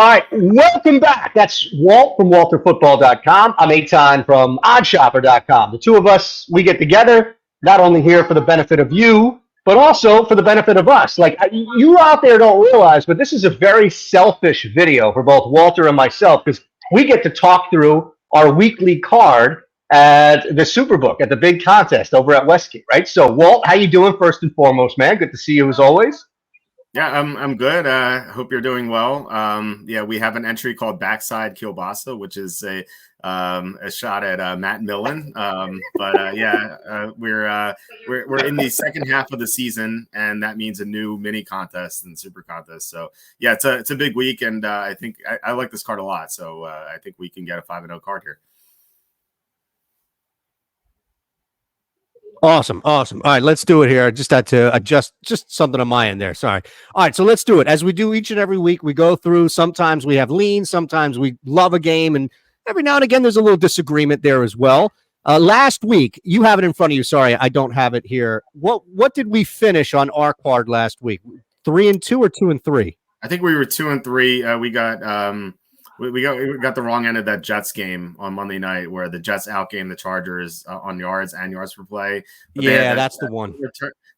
All right, welcome back. That's Walt from WalterFootball.com. I'm Eytan from OddShopper.com. The two of us, we get together, not only here for the benefit of you, but also for the benefit of us. Like, you out there don't realize, but this is a very selfish video for both Walter and myself, because we get to talk through our weekly card at the Superbook, at the big contest over at Westgate, right? So, Walt, how you doing first and foremost, man? Good to see you as always. Yeah, I'm good. Hope you're doing well. Yeah, we have an entry called Backside Kielbasa, which is a shot at Matt Millen. We're in the second half of the season, and that means a new mini contest and super contest. So yeah, it's a big week, and I think I like this card a lot. So I think we can get a 5-0 card here. Awesome. All right, let's do it here. I just had to adjust just something on my end there. Sorry. All right, so let's do it. As we do each and every week, we go through. Sometimes we have leans, sometimes we love a game, and every now and again there's a little disagreement there as well. Last week, you have it in front of you. Sorry, I don't have it here. What did we finish on our card last week? 3-2 or 2-3? I think we were 2-3. We got the wrong end of that Jets game on Monday night, where the Jets outgained the Chargers on yards and yards per play. But yeah, that's the one.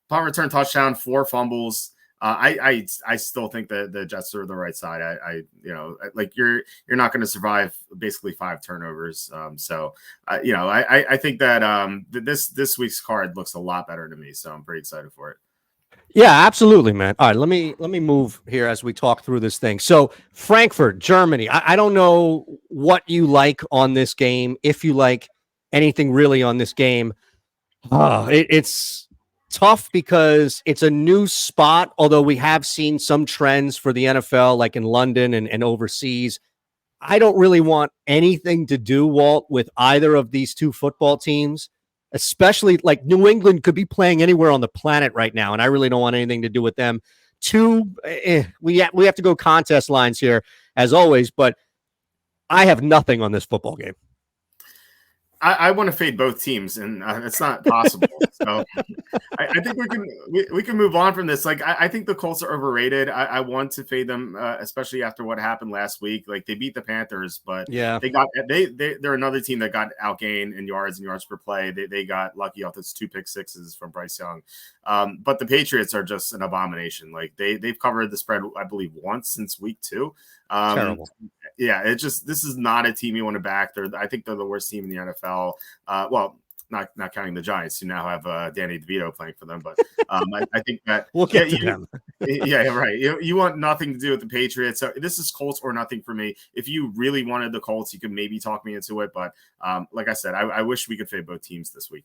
Punt return touchdown, 4 fumbles. I still think that the Jets are the right side. You're not going to survive basically 5 turnovers. I think that this week's card looks a lot better to me. So I'm pretty excited for it. Yeah, absolutely, man. All right, let me move here as we talk through this thing. So Frankfurt, Germany. I don't know what you like on this game, if you like anything really on this game. It's tough because it's a new spot, although we have seen some trends for the NFL, like in London and overseas. I don't really want anything to do, Walt, with either of these two football teams. Especially like New England could be playing anywhere on the planet right now, and I really don't want anything to do with them. We have to go contest lines here as always, but I have nothing on this football game. I want to fade both teams, and it's not possible. So I think we can move on from this. Like I think the Colts are overrated. I want to fade them, especially after what happened last week. Like they beat the Panthers, but yeah, they're another team that got outgained in yards and yards per play. They got lucky off those 2 pick sixes from Bryce Young. But the Patriots are just an abomination. Like they've covered the spread, I believe, once since week 2. Terrible. Yeah, this is not a team you want to back. I think they're the worst team in the NFL. Not counting the Giants, who now have Danny DeVito playing for them. But I think that we'll get to them. Yeah, right. You want nothing to do with the Patriots. So this is Colts or nothing for me. If you really wanted the Colts, you could maybe talk me into it. But like I said, I wish we could fade both teams this week.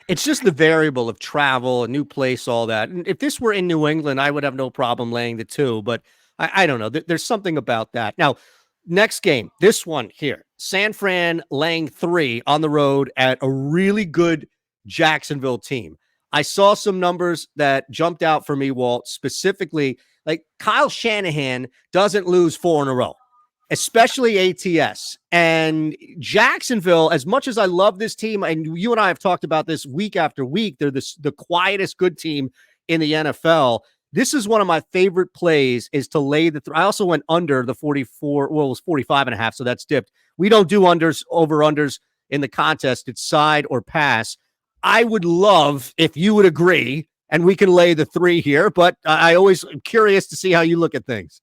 It's just the variable of travel, a new place, all that. And if this were in New England, I would have no problem laying the 2. But I don't know. There's something about that. Now, next game, this one here, San Fran laying 3 on the road at a really good Jacksonville team. I saw some numbers that jumped out for me, Walt, specifically, like Kyle Shanahan doesn't lose 4 in a row, especially ATS. And Jacksonville, as much as I love this team, and you and I have talked about this week after week, they're the quietest good team in the NFL. This is one of my favorite plays, is to lay the I also went under the 44. Well, it was 45.5, so that's dipped. We don't do over-unders in the contest. It's side or pass. I would love if you would agree, and we can lay the 3 here, but I always am curious to see how you look at things.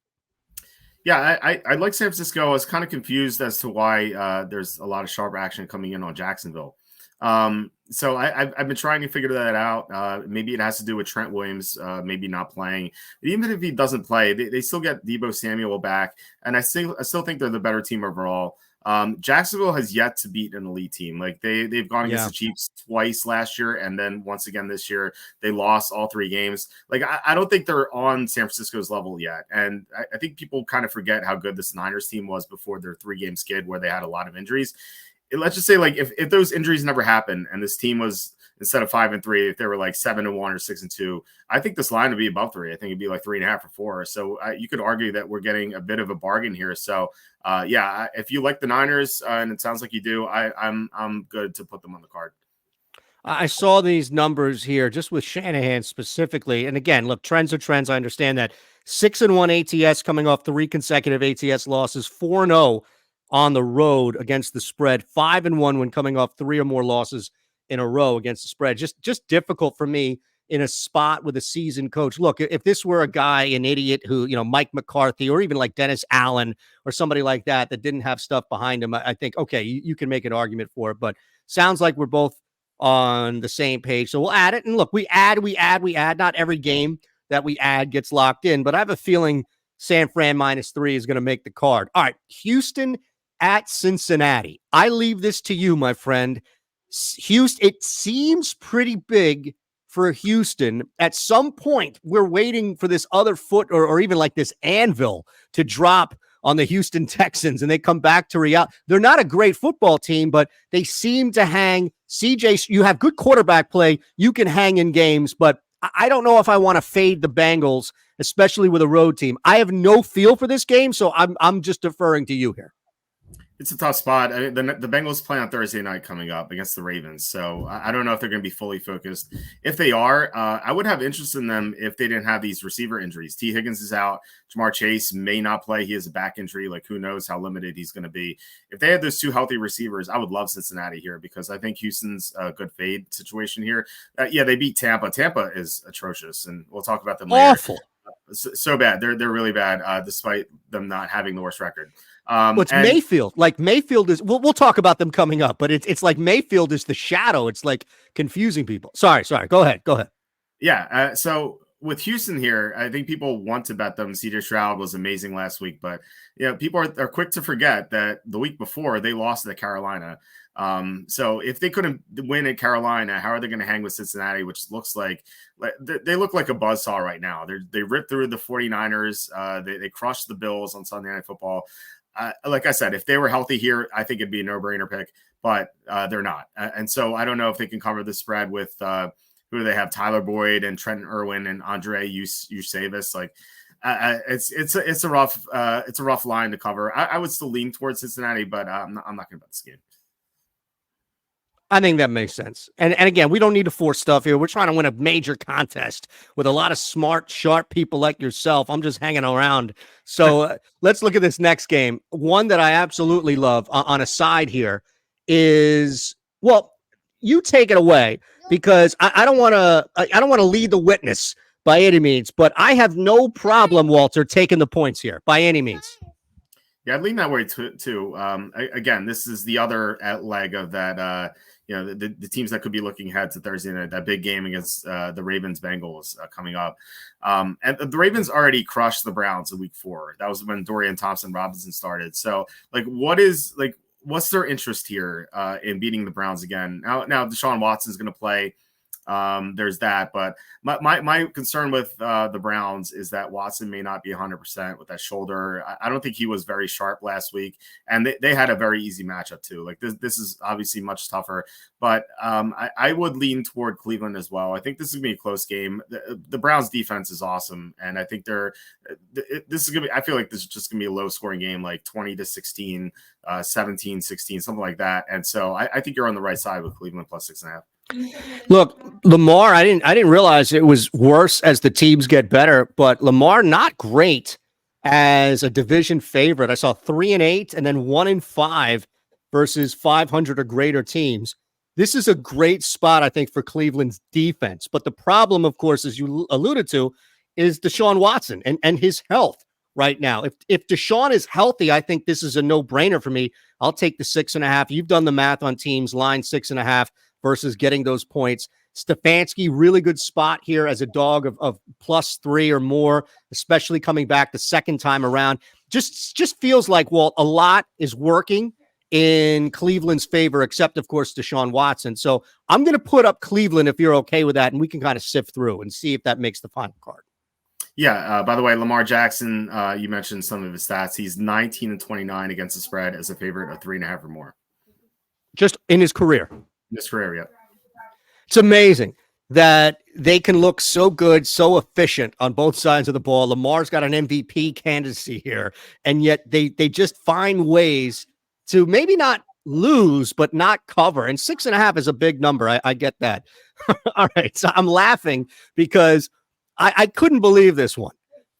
Yeah, I like San Francisco. I was kind of confused as to why there's a lot of sharp action coming in on Jacksonville. So I've been trying to figure that out. Maybe it has to do with Trent Williams, maybe not playing. But even if he doesn't play, they still get Deebo Samuel back, and I still think they're the better team overall. Jacksonville has yet to beat an elite team. Like they've gone against the Chiefs twice last year, and then once again this year they lost all 3 games. Like I don't think they're on San Francisco's level yet, and I think people kind of forget how good this Niners team was before their 3-game skid where they had a lot of injuries. Let's just say, like, if those injuries never happened and this team was, instead of 5-3, if they were like 7-1 or 6-2, I think this line would be above 3. I think it'd be like 3.5 or 4. So you could argue that we're getting a bit of a bargain here. So if you like the Niners and it sounds like you do, I'm good to put them on the card. I saw these numbers here just with Shanahan specifically. And again, look, trends are trends. I understand that. 6-1 ATS coming off 3 consecutive ATS losses, 4-0 on the road against the spread, 5-1 when coming off 3 or more losses in a row against the spread. Just difficult for me in a spot with a seasoned coach. Look, if this were a guy, an idiot who, Mike McCarthy or even like Dennis Allen or somebody like that didn't have stuff behind him, I think, okay, you can make an argument for it. But sounds like we're both on the same page. So we'll add it. And look, we add. Not every game that we add gets locked in, but I have a feeling San Fran -3 is going to make the card. All right, Houston at Cincinnati. I leave this to you, my friend. Houston, it seems pretty big for Houston. At some point, we're waiting for this other foot or even like this anvil to drop on the Houston Texans, and they come back to reality. They're not a great football team, but they seem to hang. CJ, you have good quarterback play. You can hang in games, but I don't know if I want to fade the Bengals, especially with a road team. I have no feel for this game, so I'm just deferring to you here. It's a tough spot. I mean, the Bengals play on Thursday night coming up against the Ravens. So I don't know if they're going to be fully focused. If they are, I would have interest in them if they didn't have these receiver injuries. T. Higgins is out. Jamar Chase may not play. He has a back injury. Like, who knows how limited he's going to be. If they had those 2 healthy receivers, I would love Cincinnati here because I think Houston's a good fade situation here. Yeah, they beat Tampa. Tampa is atrocious, and we'll talk about them later. Awful. So bad. They're really bad, despite them not having the worst record. It's Mayfield. Like Mayfield is. We'll talk about them coming up, but it's like Mayfield is the shadow. It's like confusing people. Sorry. Go ahead. Yeah. So with Houston here, I think people want to bet them. CJ Stroud was amazing last week, but people are quick to forget that the week before they lost to Carolina. So if they couldn't win at Carolina, how are they going to hang with Cincinnati, which looks like they look like a buzzsaw right now. They ripped through the 49ers. They crushed the Bills on Sunday Night Football. Like I said, if they were healthy here, I think it'd be a no-brainer pick, but they're not. And so I don't know if they can cover the spread with who do they have? Tyler Boyd and Trenton Irwin and Andre Usavis. Like it's a rough line to cover. I would still lean towards Cincinnati, but I'm not going to bet this game. I think that makes sense. And again, we don't need to force stuff here. We're trying to win a major contest with a lot of smart, sharp people like yourself. I'm just hanging around. So let's look at this next game. One that I absolutely love on a side here is, well, you take it away because I don't want to lead the witness by any means, but I have no problem, Walter, taking the points here by any means. Yeah, I'd lean that way too. Again, this is the other leg of that. The teams that could be looking ahead to Thursday night, that big game against the Ravens Bengals coming up. And the Ravens already crushed the Browns in week 4. That was when Dorian Thompson-Robinson started. So what's their interest here in beating the Browns again? Now Deshaun Watson's going to play. There's that, but my concern with the Browns is that Watson may not be 100% with that shoulder. I don't think he was very sharp last week, and they had a very easy matchup too. Like this is obviously much tougher, but I would lean toward Cleveland as well. I think this is gonna be a close game. The Browns defense is awesome, and I think this is gonna be. I feel like this is just gonna be a low scoring game, like 20-16, 17-16, something like that. And so I think you're on the right side with Cleveland plus 6.5. Look, Lamar, I didn't realize it was worse as the teams get better, but Lamar not great as a division favorite. I saw 3-8 and then 1-5 versus 500 or greater teams. This is a great spot, I think, for Cleveland's defense. But the problem, of course, as you alluded to, is Deshaun Watson and his health right now. If Deshaun is healthy, I think this is a no-brainer for me. I'll take the 6.5. You've done the math on teams, line 6.5. Versus getting those points. Stefanski, really good spot here as a dog of +3 or more, especially coming back the second time around. Just feels like, Walt, a lot is working in Cleveland's favor, except, of course, Deshaun Watson. So I'm going to put up Cleveland if you're okay with that, and we can kind of sift through and see if that makes the final card. Yeah. By the way, Lamar Jackson, you mentioned some of his stats. He's 19-29 against the spread as a favorite of 3.5 or more. Just in his career. This career, yeah. It's amazing that they can look so good, so efficient on both sides of the ball. Lamar's got an MVP candidacy here, and yet they just find ways to maybe not lose but not cover, and 6.5 is a big number. I get that. All right, so I'm laughing because I couldn't believe this one.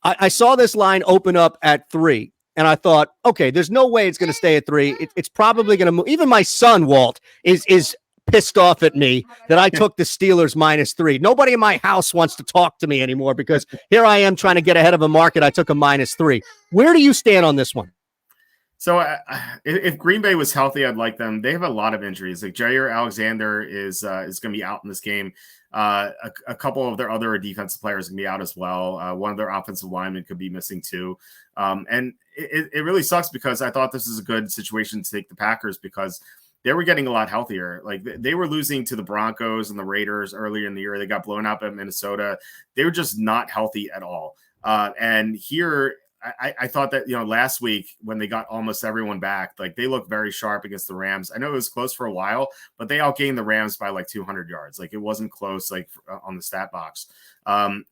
I saw this line open up at 3, and I thought, okay, there's no way it's going to stay at 3. It's probably going to move. Even my son, Walt, is pissed off at me that I took the Steelers -3. Nobody in my house wants to talk to me anymore because here I am trying to get ahead of a market. I took a -3. Where do you stand on this one? So if Green Bay was healthy, I'd like them. They have a lot of injuries. Like Jair Alexander is going to be out in this game. A couple of their other defensive players can be out as well. One of their offensive linemen could be missing too. And it really sucks because I thought this is a good situation to take the Packers because they were getting a lot healthier. Like they were losing to the Broncos and the Raiders earlier in the year. They got blown out by Minnesota. They were just not healthy at all. And here, I thought that, last week when they got almost everyone back, like they looked very sharp against the Rams. I know it was close for a while, but they outgained the Rams by like 200 yards. Like it wasn't close, like on the stat box.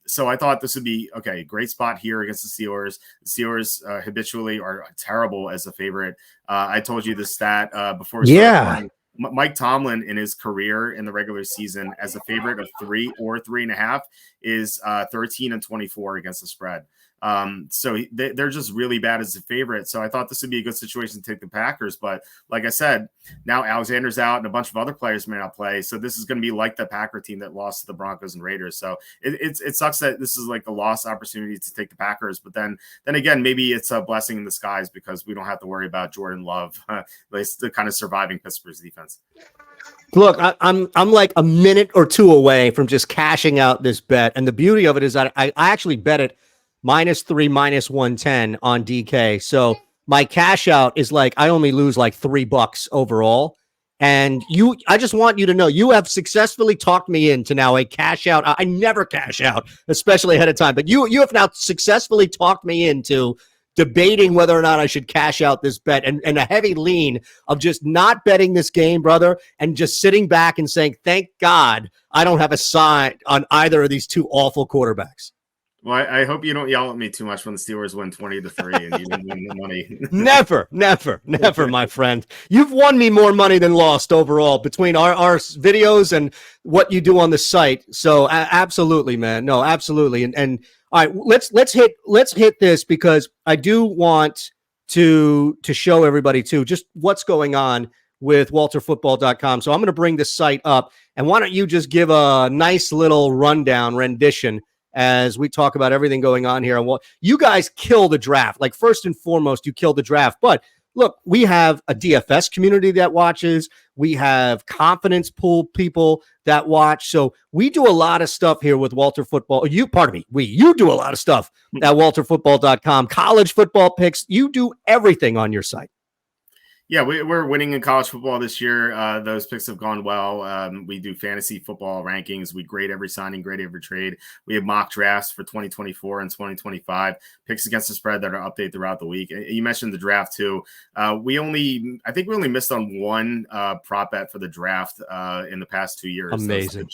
So I thought this would be okay. Great spot here against the Steelers. The Steelers habitually are terrible as a favorite. I told you the stat before. Yeah. Mike Tomlin in his career in the regular season as a favorite of 3 or 3.5 is 13-24 against the spread. So they're just really bad as a favorite. So I thought this would be a good situation to take the Packers. But like I said, now Alexander's out and a bunch of other players may not play. So this is going to be like the Packer team that lost to the Broncos and Raiders. So it sucks that this is like a lost opportunity to take the Packers. But then again, maybe it's a blessing in disguise because we don't have to worry about Jordan Love, the kind of surviving Pittsburgh's defense. Look, I'm like a minute or two away from just cashing out this bet. And the beauty of it is that I actually bet it -3, -110 on DK. So my cash out is like, I only lose like $3 overall. And I just want you to know, you have successfully talked me into now a cash out. I never cash out, especially ahead of time, but you have now successfully talked me into debating whether or not I should cash out this bet and a heavy lean of just not betting this game, brother, and just sitting back and saying, thank God I don't have a side on either of these two awful quarterbacks. Well, I hope you don't yell at me too much when the Steelers win 20-3 and you didn't win the money. Never, my friend. You've won me more money than lost overall between our videos and what you do on the site. So absolutely, man. No, absolutely. And all right, let's hit this because I do want to show everybody too just what's going on with WalterFootball.com. So I'm going to bring the site up, and why don't you just give a nice little rendition as we talk about everything going on here. And you guys kill the draft. Like, first and foremost, you kill the draft. But look, we have a DFS community that watches. We have confidence pool people that watch. So we do a lot of stuff here with Walter Football. You do a lot of stuff at WalterFootball.com. College football picks. You do everything on your site. Yeah, we're winning in college football this year. Those picks have gone well. We do fantasy football rankings. We grade every signing, grade every trade. We have mock drafts for 2024 and 2025, picks against the spread that are updated throughout the week. You mentioned the draft too. I think we only missed on one prop bet for the draft in the past 2 years. Amazing.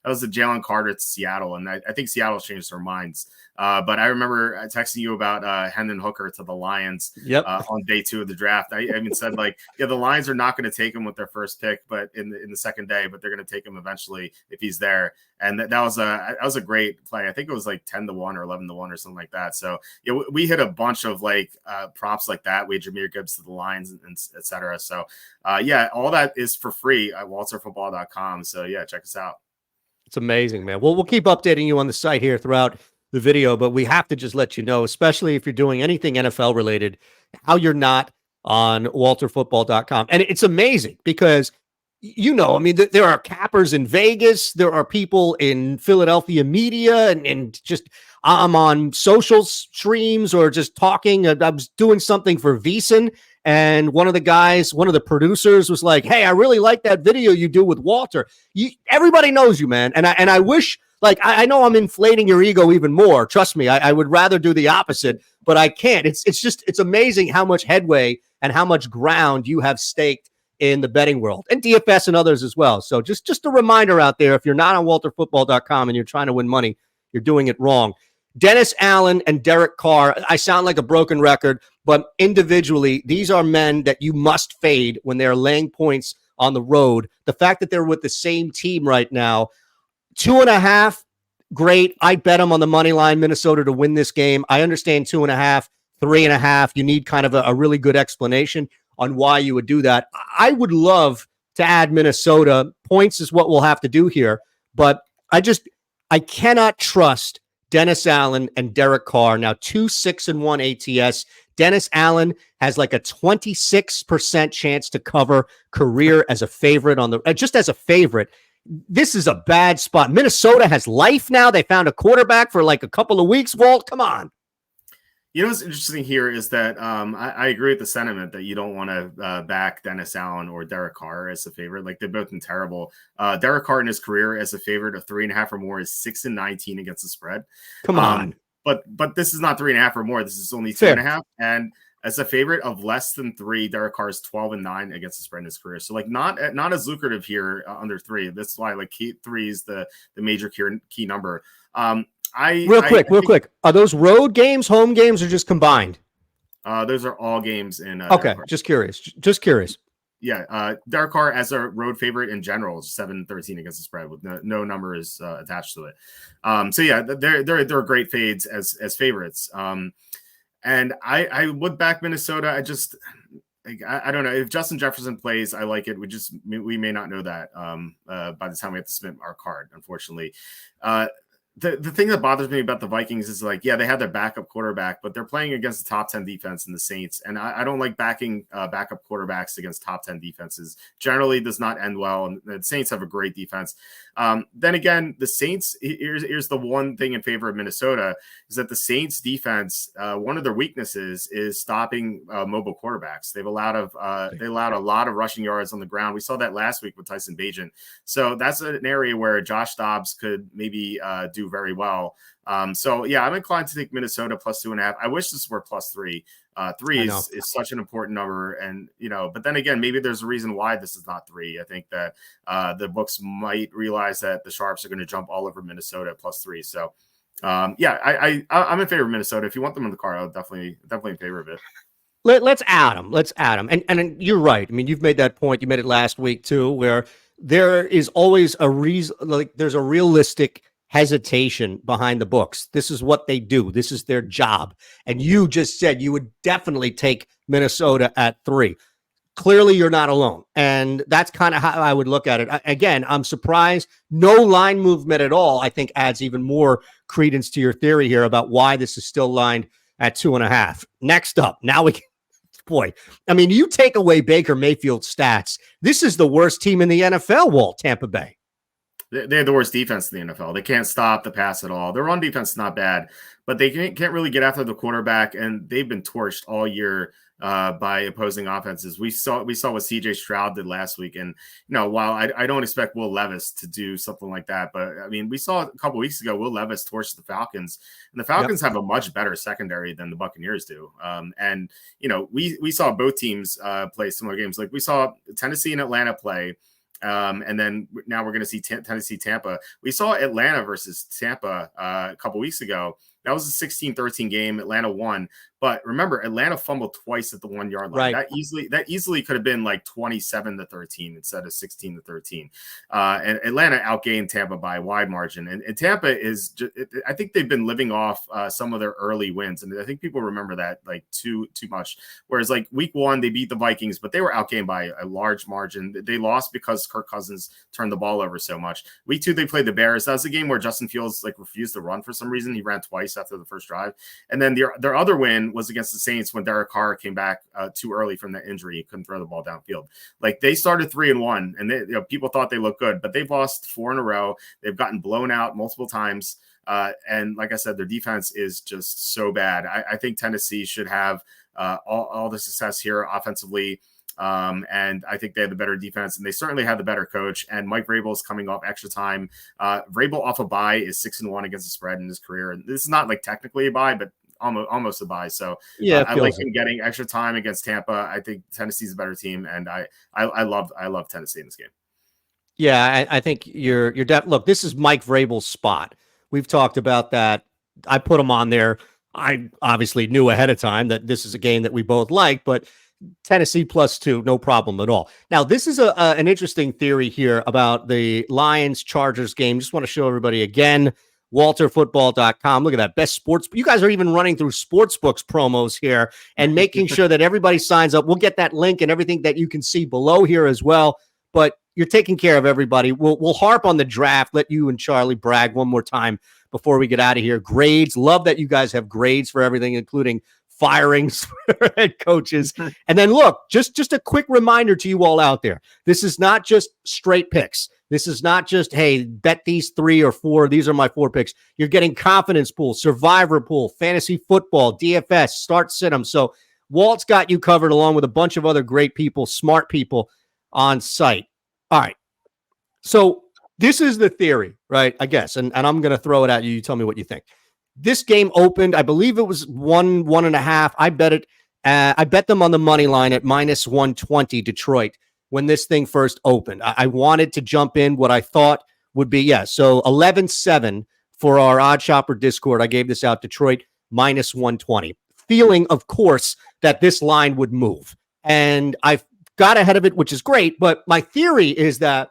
That was the Jalen Carter to Seattle, and I think Seattle changed their minds. But I remember texting you about Hendon Hooker to the Lions on day 2 of the draft. I even said, the Lions are not going to take him with their first pick, but in the second day, but they're going to take him eventually if he's there. And that was a great play. I think it was like 10-1 or 11-1 or something like that. So we hit a bunch of props like that. We had Jahmyr Gibbs to the Lions and et cetera. So all that is for free at WalterFootball.com. So check us out. It's amazing, man. Well, we'll keep updating you on the site here throughout the video, but we have to just let you know, especially if you're doing anything NFL related, how you're not on WalterFootball.com. And it's amazing because, there are cappers in Vegas. There are people in Philadelphia media and just I'm on social streams or just talking. I was doing something for VSiN, and one of the producers was like, hey, I really like that video you do with Walter. Everybody knows you, man. And I wish, I know I'm inflating your ego even more. Trust me, I would rather do the opposite, but I can't. It's amazing how much headway and how much ground you have staked in the betting world and DFS and others as well. So just a reminder out there, if you're not on WalterFootball.com and you're trying to win money, you're doing it wrong. Dennis Allen and Derek Carr, I sound like a broken record, but individually, these are men that you must fade when they're laying points on the road. The fact that they're with the same team right now, 2.5, great. I bet them on the money line, Minnesota to win this game. I understand 2.5, 3.5. You need kind of a really good explanation on why you would do that. I would love to add Minnesota. Points is what we'll have to do here, but I cannot trust Dennis Allen and Derek Carr. Now 2-6-1 ATS. Dennis Allen has like a 26% chance to cover career as a favorite on the just as a favorite. This is a bad spot. Minnesota has life now. They found a quarterback for like a couple of weeks. Walt, come on. You know what's interesting here is that I agree with the sentiment that you don't want to back Dennis Allen or Derek Carr as a favorite. Like, they've both been terrible. Derek Carr in his career as a favorite of 3.5 or more is 6-19 against the spread. Come on. But this is not 3.5 or more. This is only 2.5. And as a favorite of less than 3, Derek Carr is 12-9 against the spread in his career. So like not as lucrative here under 3. That's why like 3 is the major key number. Real quick. Are those road games, home games, or just combined? Those are all games in. Okay, just curious. Yeah, Derek Carr as a road favorite in general is 7-13 against the spread with no numbers attached to it. So yeah, they're great fades as favorites. And I would back Minnesota. I don't know if Justin Jefferson plays. I like it. We may not know that by the time we have to submit our card, unfortunately. The thing that bothers me about the Vikings is like, yeah, they have their backup quarterback, but they're playing against the top 10 defense in the Saints. And I don't like backing backup quarterbacks against top 10 defenses. Generally does not end well. And the Saints have a great defense. Then again, the Saints, here's the one thing in favor of Minnesota is that the Saints defense, one of their weaknesses is stopping mobile quarterbacks. They allowed a lot of rushing yards on the ground. We saw that last week with Tyson Bagent. So that's an area where Josh Dobbs could maybe do very well. So yeah, I'm inclined to take Minnesota plus 2.5. I wish this were plus 3. 3 is such an important number, and but then again, maybe there's a reason why this is not 3. I think that the books might realize that the sharps are going to jump all over Minnesota plus 3. So yeah, I'm in favor of Minnesota. If you want them in the car, I'll definitely in favor of it. Let's add them. And you're right. I mean, you've made that point. You made it last week too, where there is always a reason. Like, there's a realistic hesitation behind the books. This is what they do. This is their job. And you just said you would definitely take Minnesota at 3. Clearly, you're not alone. And that's kind of how I would look at it. Again, I'm surprised. No line movement at all, I think, adds even more credence to your theory here about why this is still lined at 2.5. Next up, now we can, boy, I mean, you take away Baker Mayfield's stats. This is the worst team in the NFL, Walt, Tampa Bay. They have the worst defense in the NFL. They can't stop the pass at all. Their run defense is not bad, but they can't really get after the quarterback, and they've been torched all year by opposing offenses. We saw what CJ Stroud did last week, and while I don't expect Will Levis to do something like that, but I mean, we saw a couple weeks ago Will Levis torched the Falcons, and the Falcons have a much better secondary than the Buccaneers do. And we saw both teams play similar games. Like, we saw Tennessee and Atlanta play. And then now we're going to see Tennessee, Tampa. We saw Atlanta versus Tampa a couple weeks ago. That was a 16-13 game. Atlanta won. But remember, Atlanta fumbled twice at the 1-yard line. Right. That easily could have been like 27-13 instead of 16-13. And Atlanta outgained Tampa by a wide margin. And Tampa is, I think they've been living off some of their early wins. And I think people remember that like too much. Whereas like week 1, they beat the Vikings, but they were outgained by a large margin. They lost because Kirk Cousins turned the ball over so much. Week 2, they played the Bears. That was a game where Justin Fields like refused to run for some reason. He ran twice after the first drive. And then their other win was against the Saints when Derek Carr came back too early from that injury. He couldn't throw the ball downfield. Like, they started 3-1, and they, people thought they looked good, but they've lost 4 in a row. They've gotten blown out multiple times. And like I said, their defense is just so bad. I think Tennessee should have all the success here offensively. And I think they have the better defense, and they certainly have the better coach. And Mike Vrabel is coming off extra time. Vrabel off a bye is 6-1 against the spread in his career. And this is not like technically a bye, but almost a bye. So yeah, I like him getting extra time against Tampa. I think Tennessee's a better team, and I love Tennessee in this game. Yeah, I think you're look, this is Mike Vrabel's spot. We've talked about that I put them on there. I obviously knew ahead of time that this is a game that we both like, but Tennessee +2, no problem at all. Now, this is an interesting theory here about the Lions-Chargers game. Just want to show everybody again, walterfootball.com. Look at that. Best sports. You guys are even running through sportsbooks promos here and making sure that everybody signs up. We'll get that link and everything that you can see below here as well. But you're taking care of everybody. We'll harp on the draft. Let you and Charlie brag one more time before we get out of here. Grades. Love that you guys have grades for everything, including firings for head coaches. And then look, just a quick reminder to you all out there. This is not just straight picks. This is not just, hey, bet these 3 or 4. These are my 4 picks. You're getting confidence pool, survivor pool, fantasy football, DFS, start sit 'em. So Walt's got you covered along with a bunch of other great people, smart people on site. All right. So this is the theory, right? I guess. And I'm going to throw it at you. You tell me what you think. This game opened, I believe it was 1.5. I bet it. I bet them on the money line at -120 Detroit when this thing first opened. I wanted to jump in what I thought would be, so 11-7 for our Odd Shopper Discord. I gave this out, Detroit -120. Feeling, of course, that this line would move. And I've got ahead of it, which is great. But my theory is that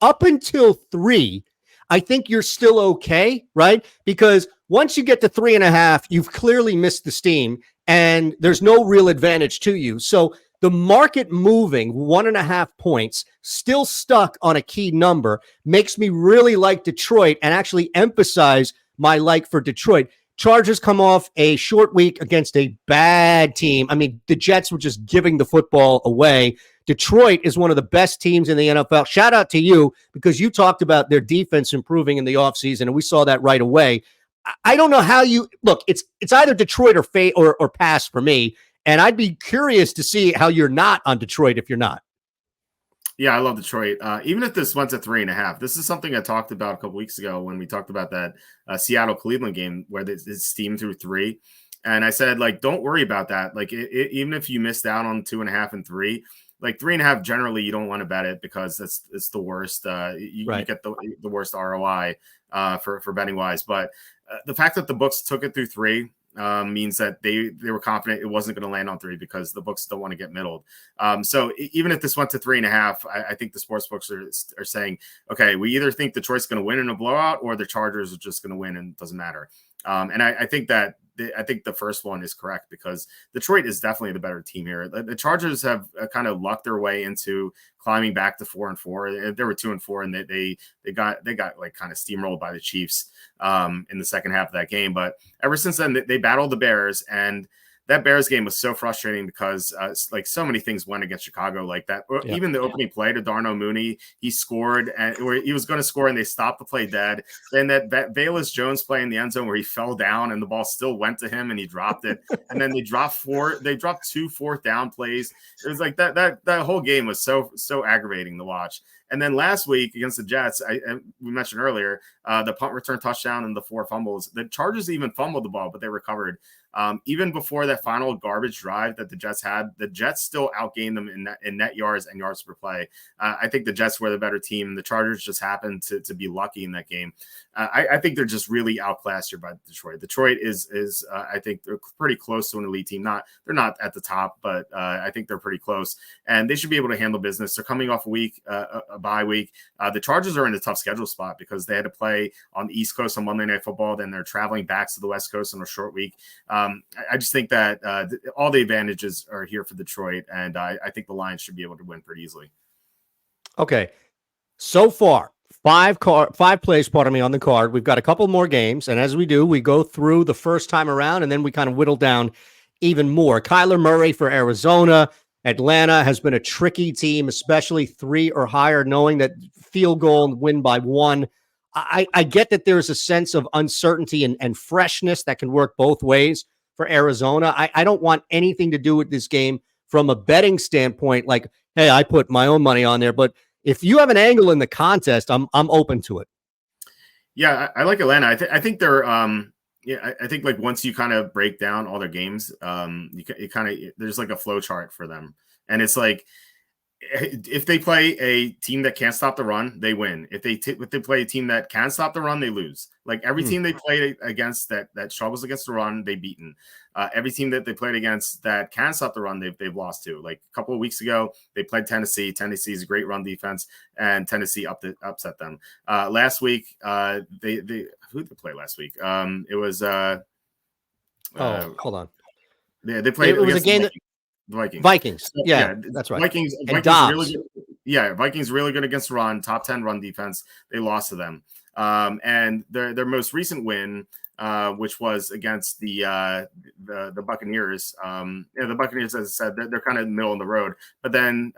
up until 3, I think you're still okay, right? Because once you get to 3.5, you've clearly missed the steam and there's no real advantage to you. So the market moving 1.5 points, still stuck on a key number, makes me really like Detroit and actually emphasize my like for Detroit. Chargers come off a short week against a bad team. I mean, the Jets were just giving the football away. Detroit is one of the best teams in the NFL. Shout out to you because you talked about their defense improving in the offseason, and we saw that right away. I don't know how you look. It's either Detroit or pass for me, and I'd be curious to see how you're not on Detroit if you're not. Yeah, I love Detroit. Even if this went to 3.5, this is something I talked about a couple weeks ago when we talked about that Seattle-Cleveland game where it's steamed through 3. And I said, like, don't worry about that. Like, even if you missed out on 2.5 and 3, like 3.5, generally you don't want to bet it because it's the worst. You get the worst ROI for betting wise. But the fact that the books took it through 3 means that they were confident it wasn't going to land on 3 because the books don't want to get middled. So even if this went to 3.5, I think the sports books are saying, okay, we either think Detroit's going to win in a blowout or the Chargers are just going to win and it doesn't matter. And I think that I think the first one is correct because Detroit is definitely the better team here. The Chargers have kind of lucked their way into climbing back to 4-4. They were 2-4, and they got like kind of steamrolled by the Chiefs in the second half of that game. But ever since then, they battled the Bears, and that Bears game was so frustrating because like so many things went against Chicago like that. Yeah. Even the opening play to Darnell Mooney, he scored and where he was going to score and they stopped the play dead. Then that Velus Jones play in the end zone where he fell down and the ball still went to him and he dropped it. And then they dropped 2 fourth down plays. It was like that whole game was so aggravating to watch. And then last week against the Jets, we mentioned earlier, the punt return touchdown and the 4 fumbles. The Chargers even fumbled the ball, but they recovered. Even before that final garbage drive that the Jets had, the Jets still outgained them in net yards and yards per play. I think the Jets were the better team. The Chargers just happened to be lucky in that game. I think they're just really outclassed here by Detroit. Detroit is I think they're pretty close to an elite team. They're not at the top, but I think they're pretty close, and they should be able to handle business. They're coming off a bye week. The Chargers are in a tough schedule spot because they had to play on the East Coast on Monday Night Football. Then they're traveling back to the West Coast on a short week. I just think that all the advantages are here for Detroit, and I think the Lions should be able to win pretty easily. Okay, so far 5 plays, on the card. We've got a couple more games, and as we do, we go through the first time around, and then we kind of whittle down even more. Kyler Murray for Arizona. Atlanta has been a tricky team, especially 3 or higher, knowing that field goal and win by 1. I get that there's a sense of uncertainty and freshness that can work both ways for Arizona. I don't want anything to do with this game from a betting standpoint. Like, hey, I put my own money on there, but if you have an angle in the contest, I'm open to it. Yeah, I like Atlanta. I think they're I think like once you kind of break down all their games, you kind of there's like a flow chart for them, and it's like if they play a team that can't stop the run, they win. If they play a team that can stop the run, they lose. Like every team they played against that struggles against the run, they've beaten. Every team that they played against that can stop the run, they've lost to. Like a couple of weeks ago, they played Tennessee. Tennessee is a great run defense, and Tennessee upset them. Last week, who did they play last week? It was hold on. Yeah, they played. It was a game that Vikings. So, yeah, that's right. Vikings really good. Yeah, Vikings really good against the run, top 10 run defense. They lost to them. And their most recent win, which was against the Buccaneers. The Buccaneers, as I said, they're kind of middle of the road. But then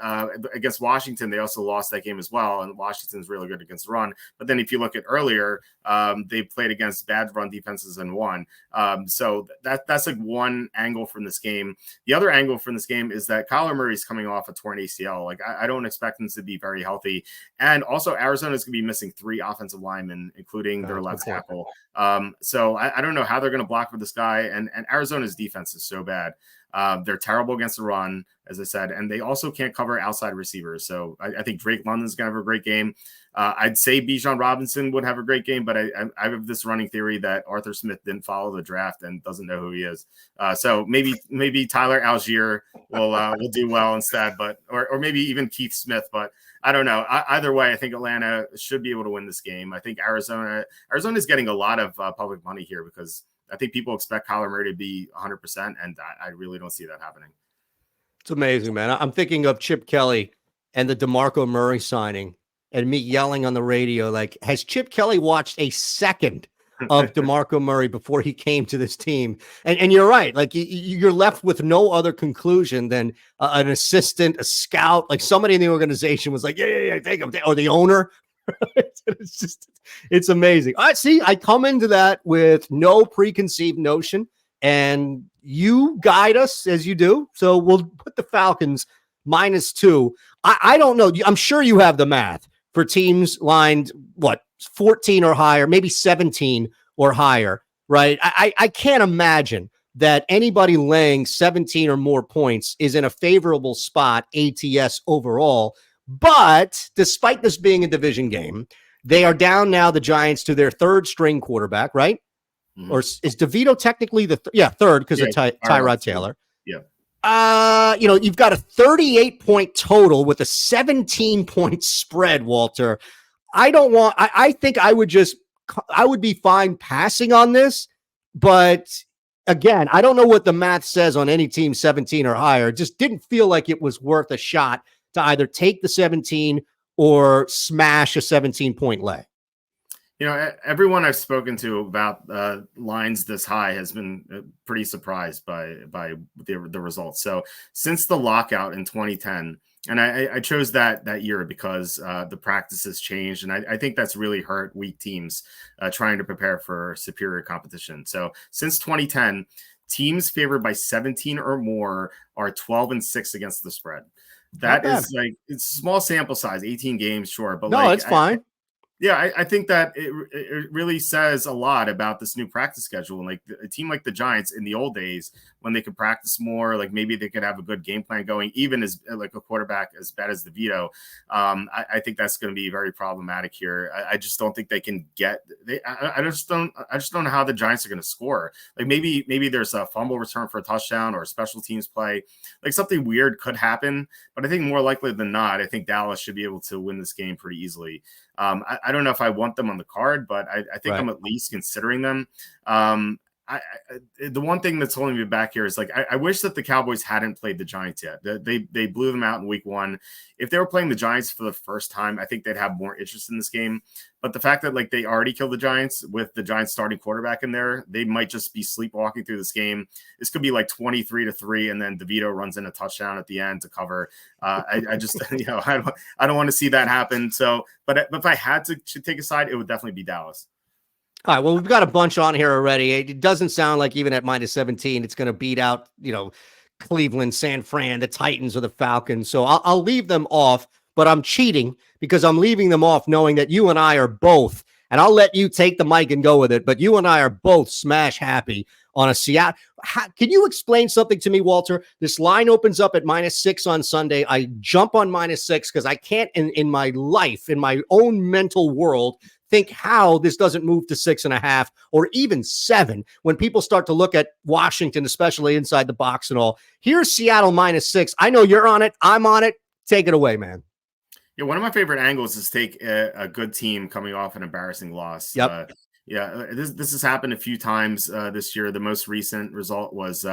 against Washington, they also lost that game as well. And Washington's really good against the run. But then if you look at earlier, they played against bad run defenses and won. So that's like one angle from this game. The other angle from this game is that Kyler Murray's coming off a torn ACL. Like I don't expect him to be very healthy. And also Arizona's going to be missing 3 offensive linemen, including their left tackle. So I don't know how they're going to block for this guy. And Arizona's defense is so bad. They're terrible against the run, as I said, and they also can't cover outside receivers. So I think Drake London's going to have a great game. I'd say Bijan Robinson would have a great game, but I have this running theory that Arthur Smith didn't follow the draft and doesn't know who he is. So maybe Tyler Algier will do well instead, but or maybe even Keith Smith, but I don't know. Either way, I think Atlanta should be able to win this game. I think Arizona is getting a lot of public money here because I think people expect Kyler Murray to be 100%, and I really don't see that happening. It's amazing, man. I'm thinking of Chip Kelly and the DeMarco Murray signing and me yelling on the radio, like, has Chip Kelly watched a second of DeMarco Murray before he came to this team? And you're right. Like you're left with no other conclusion than an assistant, a scout, like somebody in the organization was like, yeah, take him. Or the owner. It's amazing. I see. I come into that with no preconceived notion, and you guide us as you do. So we'll put the Falcons -2. I don't know. I'm sure you have the math for teams lined 14 or higher, maybe 17 or higher, right? I can't imagine that anybody laying 17 or more points is in a favorable spot ATS overall. But despite this being a division game, they are down now, the Giants, to their third string quarterback, right? Mm-hmm. Or is DeVito technically third because of Tyrod Taylor? Yeah. You've got a 38-point total with a 17-point spread, Walter. I think I would be fine passing on this, but again, I don't know what the math says on any team 17 or higher. It just didn't feel like it was worth a shot to either take the 17 or smash a 17-point lay. Everyone I've spoken to about lines this high has been pretty surprised by the results. So since the lockout in 2010, and I chose that year because the practices changed, and I think that's really hurt weak teams trying to prepare for superior competition. So since 2010, teams favored by 17 or more are 12-6 against the spread. That is like, it's a small sample size, 18 games, sure, but no, it's fine. I think that it really says a lot about this new practice schedule. And like a team like the Giants in the old days, when they could practice more, like maybe they could have a good game plan going, even as like a quarterback as bad as DeVito. I think that's going to be very problematic here. I just don't think they can get. I just don't know how the Giants are going to score. Like maybe there's a fumble return for a touchdown or a special teams play. Like something weird could happen, but I think more likely than not, I think Dallas should be able to win this game pretty easily. I don't know if I want them on the card, but I think I'm at least considering them. The one thing that's holding me back here is like I wish that the Cowboys hadn't played the Giants yet. They blew them out in week 1. If they were playing the Giants for the first time, I think they'd have more interest in this game. But the fact that like they already killed the Giants with the Giants starting quarterback in there, they might just be sleepwalking through this game. This could be like 23-3, and then DeVito runs in a touchdown at the end to cover. I just I don't want to see that happen. So, but if I had to take a side, it would definitely be Dallas. All right. Well, we've got a bunch on here already. It doesn't sound like even at -17, it's going to beat out, Cleveland, San Fran, the Titans, or the Falcons. So I'll leave them off, but I'm cheating because I'm leaving them off knowing that you and I are both, and I'll let you take the mic and go with it, but you and I are both smash happy on a Seattle. Can you explain something to me, Walter? This line opens up at -6 on Sunday. I jump on -6 because I can't in my life, in my own mental world, think how this doesn't move to 6.5 or even 7 when people start to look at Washington, especially inside the box and all. Here's Seattle -6. I know you're on it. I'm on it. Take it away, man. Yeah, one of my favorite angles is take a good team coming off an embarrassing loss. Yep. This has happened a few times this year. The most recent result was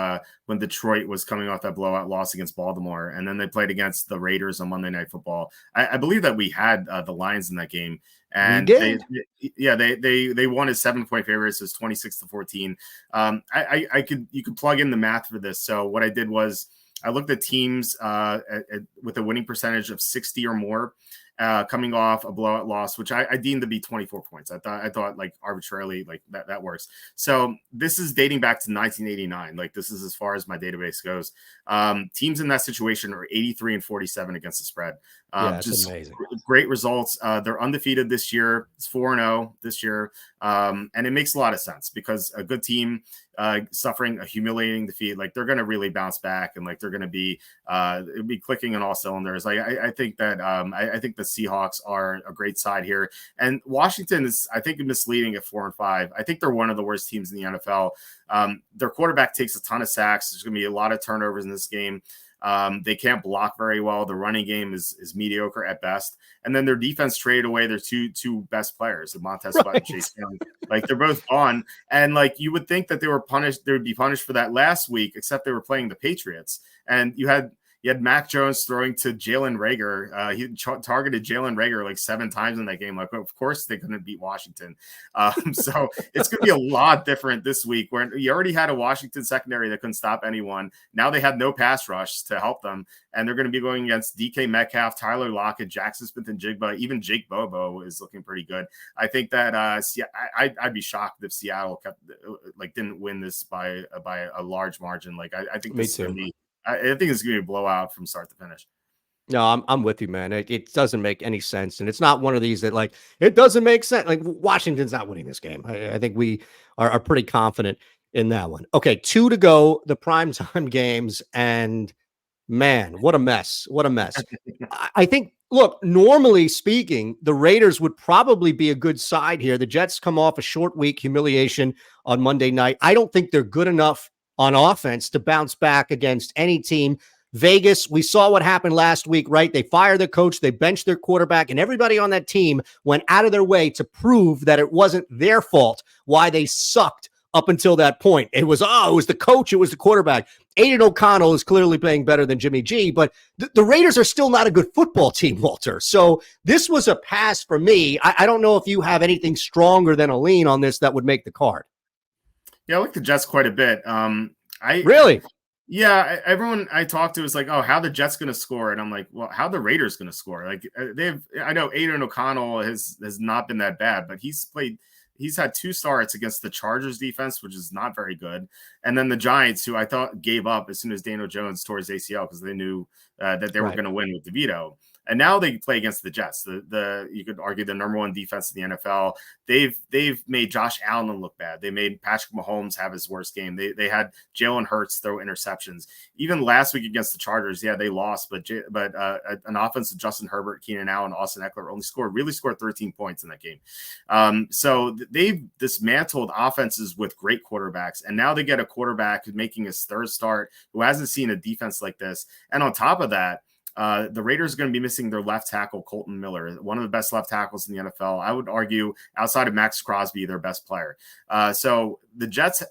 when Detroit was coming off that blowout loss against Baltimore, and then they played against the Raiders on Monday Night Football. I believe that we had the Lions in that game, and they won as 7-point favorites. It was 26-14. You could plug in the math for this. So what I did was I looked at teams with a winning percentage of 60 or more coming off a blowout loss, which I deemed to be 24 points. I thought like arbitrarily like that works. So this is dating back to 1989. Like this is as far as my database goes. Teams in that situation are 83-47 against the spread. Just amazing. Great results. They're undefeated this year. It's 4-0 this year. And it makes a lot of sense because a good team suffering a humiliating defeat, like they're going to really bounce back and like they're going to be clicking on all cylinders. Like I think that I think the Seahawks are a great side here, and Washington is I think misleading at 4-5. I think they're one of the worst teams in the NFL. Their quarterback takes a ton of sacks. There's going to be a lot of turnovers in this game. They can't block very well. The running game is mediocre at best. And then their defense traded away their two best players, Montez Sweat and Chase Young. Like they're both gone. And like you would think that they would be punished for that last week, except they were playing the Patriots. And you had Mac Jones throwing to Jalen Reagor. He targeted Jalen Reagor like 7 times in that game. Like, of course they couldn't beat Washington. So it's going to be a lot different this week where you already had a Washington secondary that couldn't stop anyone. Now they have no pass rush to help them. And they're going to be going against DK Metcalf, Tyler Lockett, Jackson Smith-Njigba. Even Jake Bobo is looking pretty good. I think that I'd be shocked if Seattle didn't win this by a large margin. Like I think this is going to be. I think it's going to be a blowout from start to finish. No, I'm with you, man. It doesn't make any sense. And it's not one of these that like, it doesn't make sense. Like Washington's not winning this game. I think we are pretty confident in that one. Okay, 2 to go, the primetime games. And man, what a mess. What a mess. I think, look, normally speaking, the Raiders would probably be a good side here. The Jets come off a short week humiliation on Monday night. I don't think they're good enough on offense to bounce back against any team. Vegas, we saw what happened last week, right? They fired their coach, they benched their quarterback, and everybody on that team went out of their way to prove that it wasn't their fault why they sucked up until that point. It was the coach, it was the quarterback. Aiden O'Connell is clearly playing better than Jimmy G, but the Raiders are still not a good football team, Walter. So this was a pass for me. I don't know if you have anything stronger than a lean on this that would make the card. Yeah, I like the Jets quite a bit. Really? Yeah, everyone I talked to is like, oh, how the Jets going to score? And I'm like, well, how the Raiders going to score? Like I know Aiden O'Connell has not been that bad, but he's had 2 starts against the Chargers defense, which is not very good. And then the Giants, who I thought gave up as soon as Daniel Jones tore his ACL because they knew that they were going to win with DeVito. And now they play against the Jets. You could argue the number 1 defense in the NFL. They've made Josh Allen look bad. They made Patrick Mahomes have his worst game. They had Jalen Hurts throw interceptions. Even last week against the Chargers, yeah, they lost, but an offense of Justin Herbert, Keenan Allen, Austin Eckler really scored 13 points in that game. So they've dismantled offenses with great quarterbacks, and now they get a quarterback who's making his 3rd start who hasn't seen a defense like this. And on top of that, the Raiders are going to be missing their left tackle, Colton Miller, one of the best left tackles in the NFL. I would argue, outside of Max Crosby, their best player. So the Jets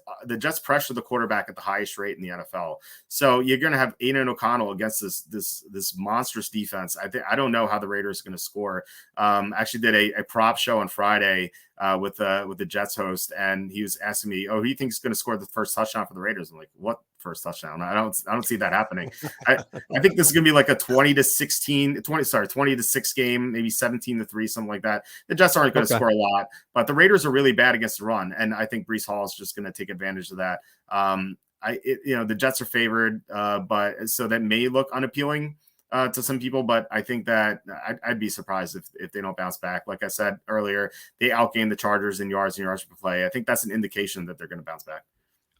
pressure the quarterback at the highest rate in the NFL. So you're going to have Aiden O'Connell against this monstrous defense. I don't know how the Raiders are going to score. Actually did a prop show on Friday with the Jets host, and he was asking me, who do you think is going to score the first touchdown for the Raiders? I'm like, what first touchdown? I don't see that happening. I think this is going to be like a 20-6 game, maybe 17-3, something like that. The Jets aren't going to score a lot, but the Raiders are really bad against the run, and I think Breece Hall is just going to take advantage of that. The Jets are favored, but so that may look unappealing to some people, but I think that I'd be surprised if they don't bounce back. Like I said earlier, they outgained the Chargers in yards per play. I think that's an indication that they're going to bounce back.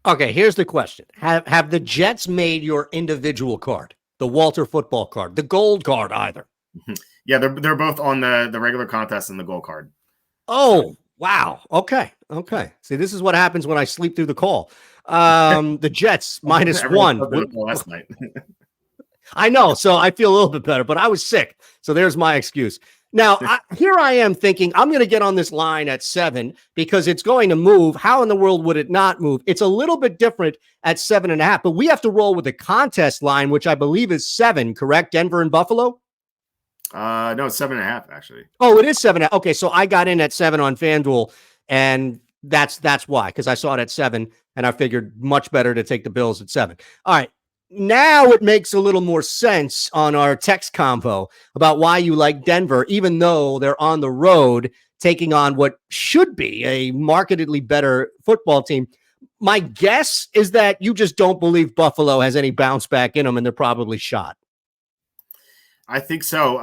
Okay, here's the question. Have the Jets made your individual card, the Walter football card, the gold card either? Yeah, they're both on the regular contest and the gold card. Oh, wow. Okay. See, this is what happens when I sleep through the call. The Jets -1. Last night. I know, so I feel a little bit better, but I was sick. So there's my excuse. Now, here I am thinking I'm going to get on this line at 7 because it's going to move. How in the world would it not move? It's a little bit different at 7.5, but we have to roll with the contest line, which I believe is 7, correct? Denver and Buffalo? No, it's 7.5 actually. Oh, it is 7. Okay, so I got in at 7 on FanDuel, and that's why, because I saw it at 7, and I figured much better to take the Bills at 7. All right. Now it makes a little more sense on our text convo about why you like Denver, even though they're on the road taking on what should be a markedly better football team. My guess is that you just don't believe Buffalo has any bounce back in them, and they're probably shot. I think so.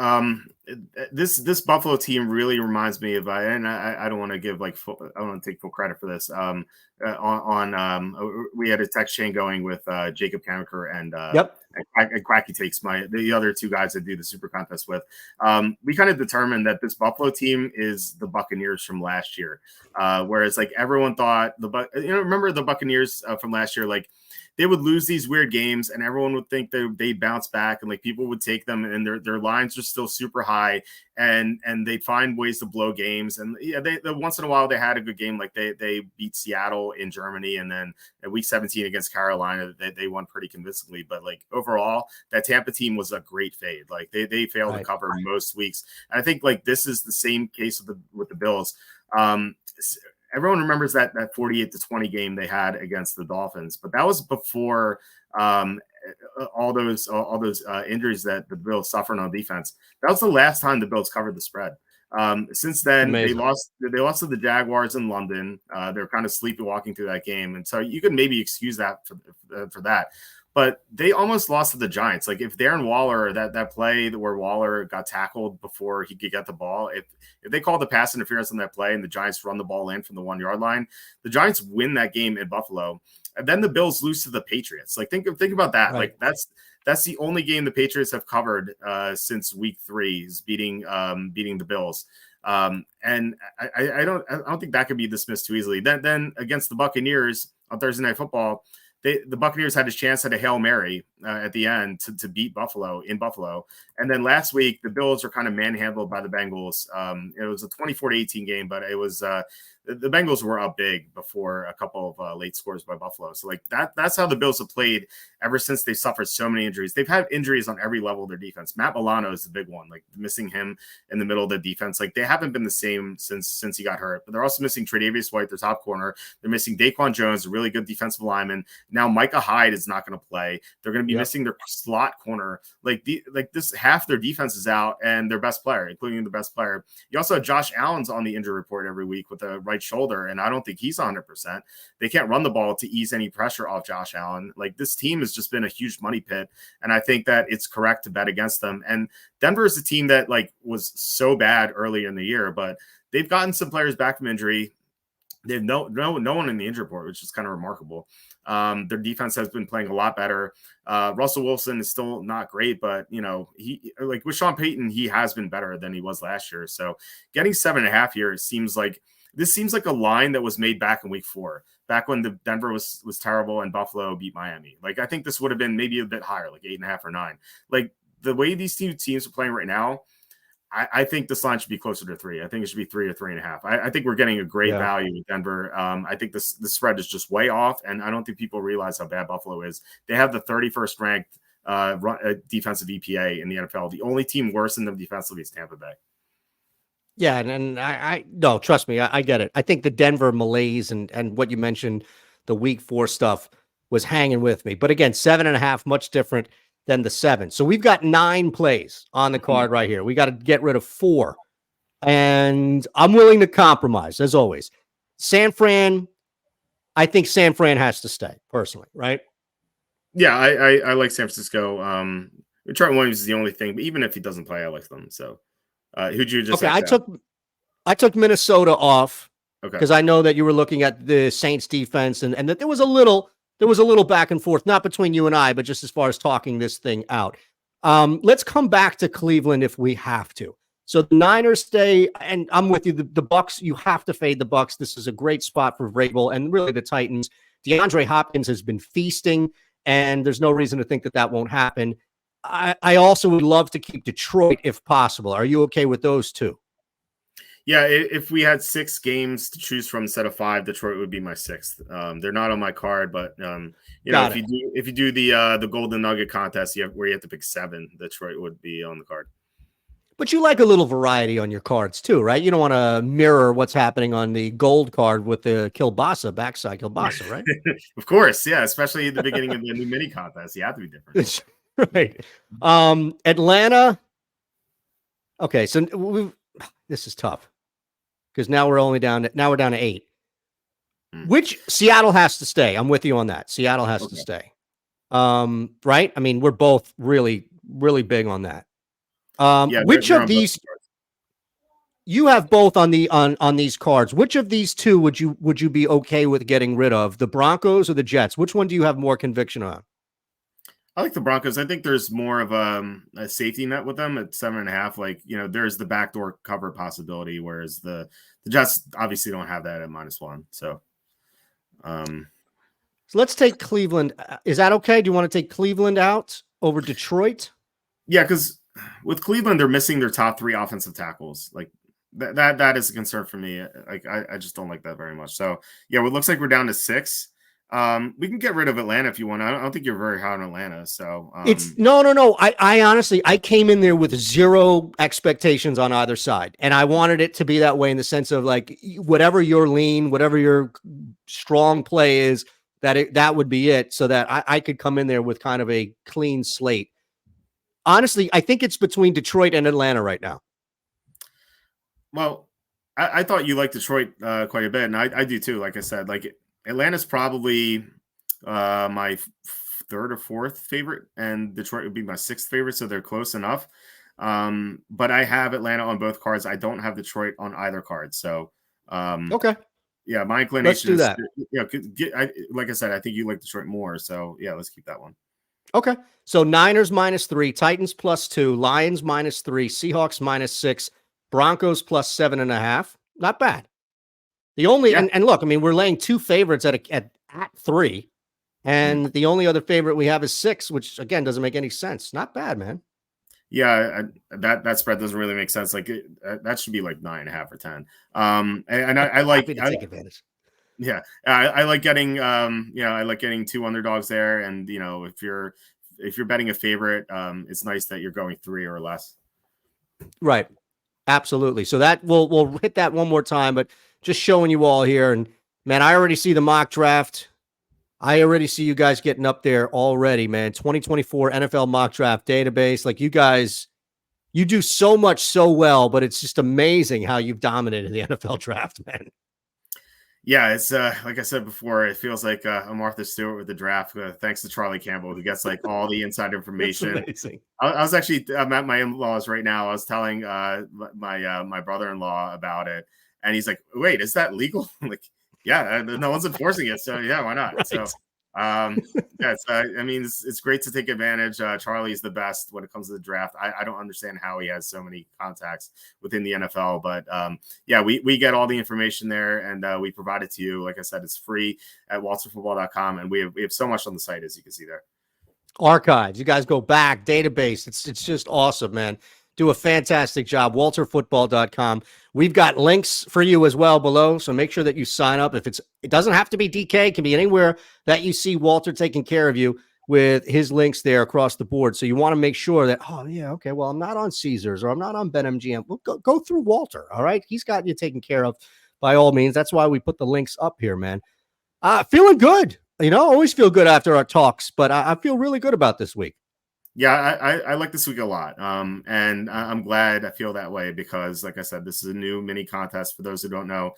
This Buffalo team really reminds me of, and I don't want to give I don't want to take full credit for this. We had a text chain going with Jacob Kamaker and Quacky Takes, the other two guys that do the super contest with. We kind of determined that this Buffalo team is the Buccaneers from last year, whereas like everyone thought remember the Buccaneers from last year, like they would lose these weird games and everyone would think they bounce back and like people would take them and their lines are still super high and they'd find ways to blow games. And yeah, they once in a while they had a good game. Like they beat Seattle in Germany. And then at week 17 against Carolina, they won pretty convincingly. But like overall, that Tampa team was a great fade. Like they failed to cover most weeks. And I think like this is the same case with the Bills. Everyone remembers that 48-20 game they had against the Dolphins, but that was before all those injuries that the Bills suffered on defense. That was the last time the Bills covered the spread. Since then, Amazing. They lost to the Jaguars in London. They're kind of sleepwalking through that game, and so you could maybe excuse that for that. But they almost lost to the Giants. Like if Darren Waller, that play where Waller got tackled before he could get the ball, if they call the pass interference on that play and the Giants run the ball in from the 1 yard line, the Giants win that game in Buffalo. And then the Bills lose to the Patriots. Like think about that. Right. Like that's the only game the Patriots have covered since week 3 is beating the Bills. And I don't think that could be dismissed too easily. Then against the Buccaneers on Thursday Night Football, the Buccaneers had a chance at a Hail Mary at the end to beat Buffalo in Buffalo. And then last week, the Bills were kind of manhandled by the Bengals. It was a 24-18 game, but it was the Bengals were up big before a couple of late scores by Buffalo. So like that's how the Bills have played ever since they suffered so many injuries. They've had injuries on every level of their defense. Matt Milano is the big one, like missing him in the middle of the defense. Like they haven't been the same since he got hurt, but they're also missing Tre'Davious White, their top corner. They're missing Daquan Jones, a really good defensive lineman. Now Micah Hyde is not going to play. They're going to be missing their slot corner. Like this, half their defense is out and their best player, including the best player. You also have Josh Allen's on the injury report every week with a right shoulder, and I don't think he's 100%. They can't run the ball to ease any pressure off Josh Allen. Like this team has just been a huge money pit, and I think that it's correct to bet against them. And Denver is a team that like was so bad earlier in the year, but they've gotten some players back from injury. They have no one in the injury report, which is kind of remarkable. Their defense has been playing a lot better. Russell Wilson is still not great, but he like with Sean Payton, he has been better than he was last year. So getting 7.5 here seems like a line that was made back in week 4, back when the Denver was terrible and Buffalo beat Miami. Like I think this would have been maybe a bit higher, like 8.5 or 9. Like the way these two teams are playing right now, I think this line should be closer to 3. I think it should be 3 or 3.5. I think we're getting a great value with Denver. I think the spread is just way off, and I don't think people realize how bad Buffalo is. They have the 31st ranked defensive EPA in the NFL. The only team worse than them defensively is Tampa Bay. Yeah, and I no, trust me, I get it. I think the Denver malaise and what you mentioned, the week 4 stuff was hanging with me. But again, 7.5, much different than the 7. So we've got 9 plays on the card right here. We got to get rid of 4. And I'm willing to compromise, as always. San Fran, I think San Fran has to stay, personally, right? Yeah, I like San Francisco. Trent Williams is the only thing, but even if he doesn't play, I like them. So who'd you just I took Minnesota off because I know that you were looking at the Saints defense and that there was a little there was a little back and forth, not between you and I, but just as far as talking this thing out. Let's come back to Cleveland if we have to. So the Niners stay, and I'm with you. The Bucs, you have to fade the Bucs. This is a great spot for Vrabel and really the Titans. DeAndre Hopkins has been feasting, and there's no reason to think that that won't happen. I also would love to keep Detroit if possible. Are you okay with those two? Yeah, if we had 6 games to choose from instead of 5, Detroit would be my 6th. They're not on my card, but if you do the Golden Nugget contest, where you have to pick 7, Detroit would be on the card. But you like a little variety on your cards too, right? You don't want to mirror what's happening on the gold card with the backside Kielbasa, right? Of course, yeah, especially at the beginning of the new mini contest, you have to be different. Right. Atlanta. Okay, so this is tough because now we're down to 8. Which Seattle has to stay. I'm with you on that. Seattle has to stay. Right? I mean, we're both really, really big on that. Which of these you have both on these cards? Which of these two would you be okay with getting rid of? The Broncos or the Jets? Which one do you have more conviction on? I like the Broncos. I think there's more of a safety net with them at 7.5. Like, there's the backdoor cover possibility, whereas the Jets obviously don't have that at -1. So let's take Cleveland. Is that okay? Do you want to take Cleveland out over Detroit? Yeah, because with Cleveland, they're missing their top 3 offensive tackles. Like that is a concern for me. Like I just don't like that very much. So yeah, it looks like we're down to 6. We can get rid of Atlanta if you want. I don't think you're very high on Atlanta. So it's no. I honestly, I came in there with 0 expectations on either side. And I wanted it to be that way in the sense of like, whatever your lean, whatever your strong play is, that would be it. So that I could come in there with kind of a clean slate. Honestly, I think it's between Detroit and Atlanta right now. Well, I thought you liked Detroit quite a bit. And I do too. Like I said, like Atlanta's probably my 3rd or 4th favorite, and Detroit would be my 6th favorite, so they're close enough. But I have Atlanta on both cards. I don't have Detroit on either card. So okay, yeah, my inclination let's do that. Like I said, I think you like Detroit more. So yeah, let's keep that one. Okay, so Niners -3, Titans +2, Lions -3, Seahawks -6, Broncos +7.5. Not bad. The only and look, I mean, we're laying 2 favorites at 3, and the only other favorite we have is 6, which again doesn't make any sense. Not bad, man. Yeah, that spread doesn't really make sense. Like that should be like 9.5 or 10. And I like to take advantage. Yeah, I like getting I like getting 2 underdogs there, and if you're betting a favorite, it's nice that you're going 3 or less. Right, absolutely. So that we'll hit that one more time, but just showing you all here, and man, I already see the mock draft. I already see you guys getting up there already, man. 2024 NFL mock draft database, like you guys, you do so much so well, but it's just amazing how you've dominated the NFL draft, man. Yeah, it's like I said before, it feels like a Martha Stewart with the draft. Thanks to Charlie Campbell, who gets like all the inside information. Amazing. I was actually I'm at my in-laws right now. I was telling my brother-in-law about it, and he's like, "Wait, is that legal?" I'm like, yeah, no one's enforcing it, so yeah, why not? Right. So I mean, it's great to take advantage. Charlie's the best when it comes to the draft. I don't understand how he has so many contacts within the NFL, but we get all the information there, and we provide it to you. Like I said, it's free at walterfootball.com, and we have so much on the site, as you can see there. Archives, you guys go back, database. It's just awesome, man. Do a fantastic job. walterfootball.com. We've got links for you as well below, so make sure that you sign up. It doesn't have to be DK, it can be anywhere that you see Walter taking care of you with his links there across the board. So you want to make sure that, well, I'm not on Caesars or I'm not on BetMGM. Well, go through Walter, all right? He's got you taken care of by all means. That's why we put the links up here, man. Feeling good. Always feel good after our talks, but I feel really good about this week. Yeah, I like this week a lot. And I'm glad I feel that way because, like I said, this is a new mini contest. For those who don't know,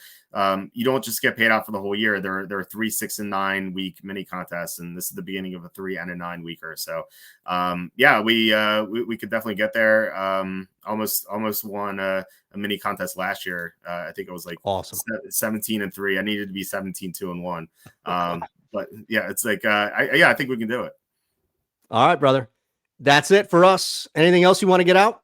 you don't just get paid out for the whole year. There are 3, 6, and 9 week mini contests, and this is the beginning of a 3 and a 9 weeker. So, we could definitely get there. Almost won a mini contest last year. I think it was like awesome 17-3. I needed to be 17-2-1. But yeah, it's like, I think we can do it. All right, brother. That's it for us. Anything else you want to get out?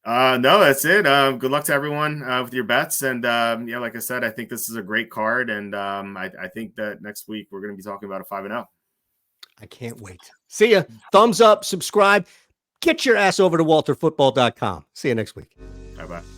No, that's it. Good luck to everyone with your bets. And like I said, I think this is a great card. And I think that next week we're going to be talking about a 5-0. I can't wait. See ya. Thumbs up, subscribe. Get your ass over to walterfootball.com. See you next week. Bye-bye.